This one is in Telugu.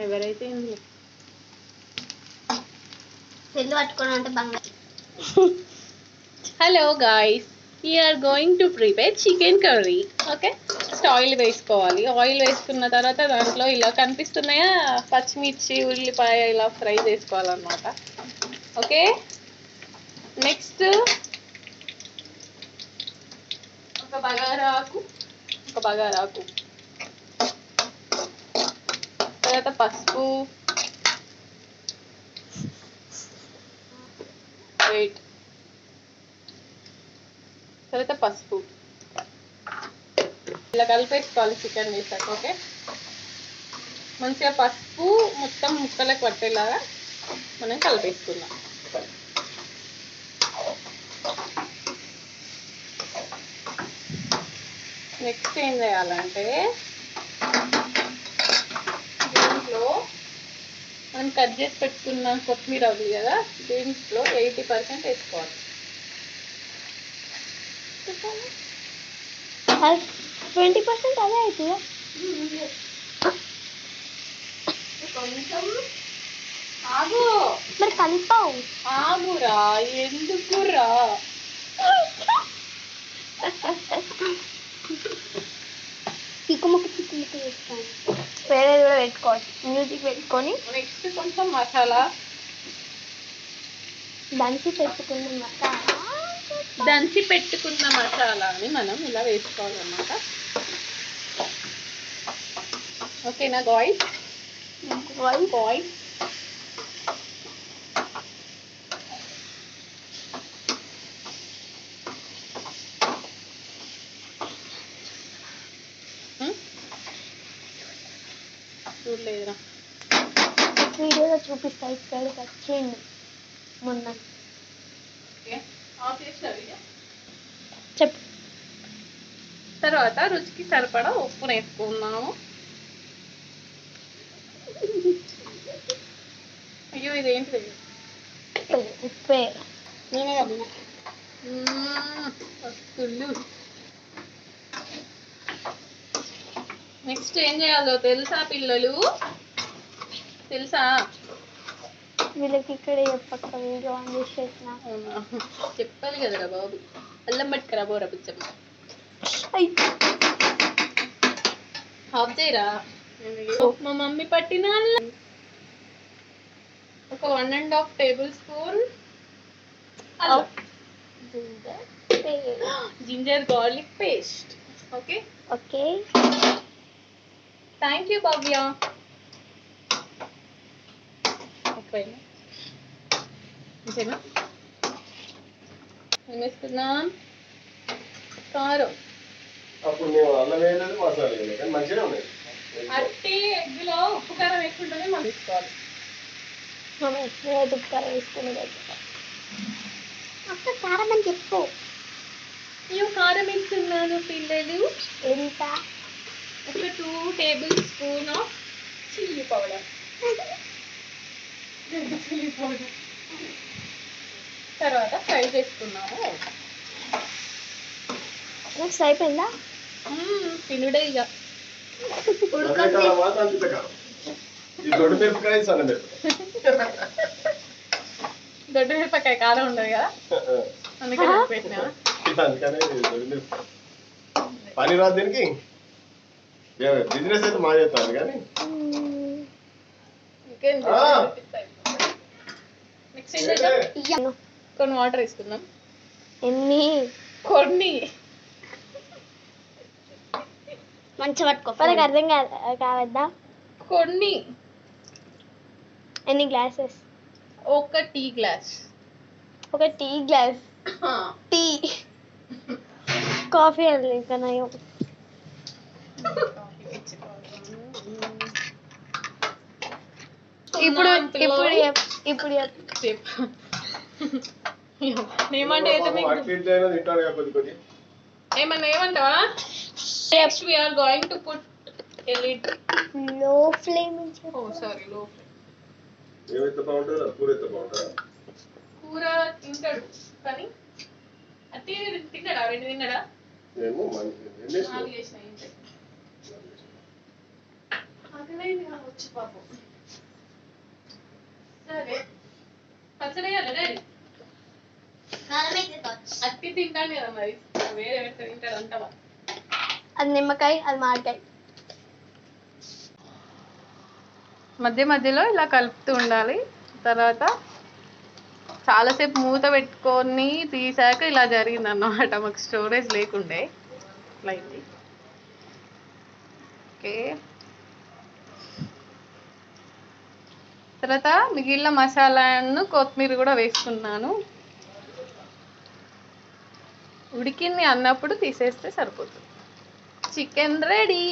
ఎవరైతే పెళ్ళి పట్టుకోవడం అంటే బంగారు. Hello guys, we are going to prepare chicken curry. Okay, first oil వేసుకోవాలి. ఆయిల్ వేసుకున్న తర్వాత దాంట్లో ఇలా కనిపిస్తున్నాయా పచ్చిమిర్చి, ఉల్లిపాయ ఇలా ఫ్రై చేసుకోవాలన్నమాట. ఓకే, నెక్స్ట్ ఒక బగారాకు తర్వాత పసుపు, తర్వాత పసుపు ఇలా కలిపేసుకోవాలి చికెన్ వేసాక. ఓకే, మంచిగా పసుపు మొత్తం ముక్కలకు పట్టేలాగా మనం కలిపేసుకుందాం. నెక్స్ట్ ఏం చేయాలంటే దీంట్లో మనం కట్ చేసి పెట్టుకున్న కొత్తిమీర ఉంది కదా, దీంట్లో 80% వేసుకోవాలి. 20% అదే అవుతుందా? కొంచెం ఆగు, మరి కలిపావు. ఆగురా, ఎందుకురా? చిక్కుముక్కు వేస్తాను. వేరేది కూడా పెట్టుకోవాలి, మ్యూజిక్ పెట్టుకొని. నెక్స్ట్ కొంచెం మసాలా, దంచి పెట్టుకున్న మసాలాని మనం ఇలా వేసుకోవాలన్నమాట. ఓకేనా గాయ్స్? చూడలేదురా, వీడియోలో చూపిస్తా. ఇక్కడ వచ్చింది మొన్న. చెప్పు. తర్వాత రుచికి సరిపడా ఉప్పు వేసుకున్నాము. అయ్యో, ఇదేంటిది? ఉప్పే. నేనే కదా వస్తులు. నెక్స్ట్ ఏం చేయాలో తెలుసా పిల్లలు? తెలుసా? వీళ్ళకి ఇక్కడ చెప్పక్క, వీడియో ఆన్ చేసి పెట్టిన. అవునా, చెప్పాలి కదరా బాబు. అల్లం పట్టుకురా బోరా పిచ్చమ్మ. ఆఫ్ చేయరా. మా మమ్మీ పట్టిన అల్లం ఒక 1.5 tablespoon ginger garlic paste. Okay okay, thank you Bhavya. ఓకేనా, ఏం వేసుకుందాం? కారం. అట్టి ఎగ్గులో ఉప్పు కారం వేసుకుంటేనే మనం తీసుకోవాలి. ఉప్పు కారం వేసుకుని అక్క కారం అని చెప్పు. నేను కారం వేస్తున్నాను పిల్లలు. ఎంత? ఒక 2 table spoon of chilli powder. తర్వాత ఫ్రై చేసుకున్నాము. నెక్స్ట్ అయిపోయిందా? తినుడే ఇక. దొడ్డు మిరపకాయ కారం ఉండదు కదా, అందుకని పెట్టినా. పని రాదు దీనికి. బిజినెస్ అయితే మా చేస్తాను కానీ. నెక్స్ట్ ఏం చేద్దాం? కొన్ని వాటర్ వేసుకుందాం. ఎన్ని? కొన్ని. మంచిగా పట్టుకో. వాళ్ళకి అర్థం కావద్దా? కొన్ని. ఎన్ని గ్లాసెస్? ఒక టీ గ్లాస్. ఒక టీ గ్లాస్ టీ. కాఫీ అని ఇంకా నయం. ఇప్పుడు ఏమంటావా? Next we are going to put a lid. Low flame. Oh sorry, low flame. ఏమైతే బాగుంటుందా? కూర అయితే బాగుంటుందా? కూర తింటాడు కానీ అతి తిన్నాడా? 2 తిన్నాడా? ఏమో మంచి 4 చేసినా. ఆకలి కావచ్చు పాపం. అదే పచ్చడి వేయాలి డాడీ. అట్టి తింటాను కదా మరి, వేరే పెడితే తింటాడు అంటావా? అది నిమ్మకాయ, అది మామిడికాయ. మధ్య మధ్యలో ఇలా కలుపుతూ ఉండాలి. తర్వాత చాలాసేపు మూత పెట్టుకొని తీసాక ఇలా జరిగింది అన్నమాట. మాకు స్టోరేజ్ లేకుండే ఇట్లా అయింది. ఓకే, తర్వాత మిగిలిన మసాలాను కొత్తిమీర కూడా వేసుకున్నాను. ఉడికింది అన్నప్పుడు తీసేస్తే సరిపోతుంది. Chicken ready.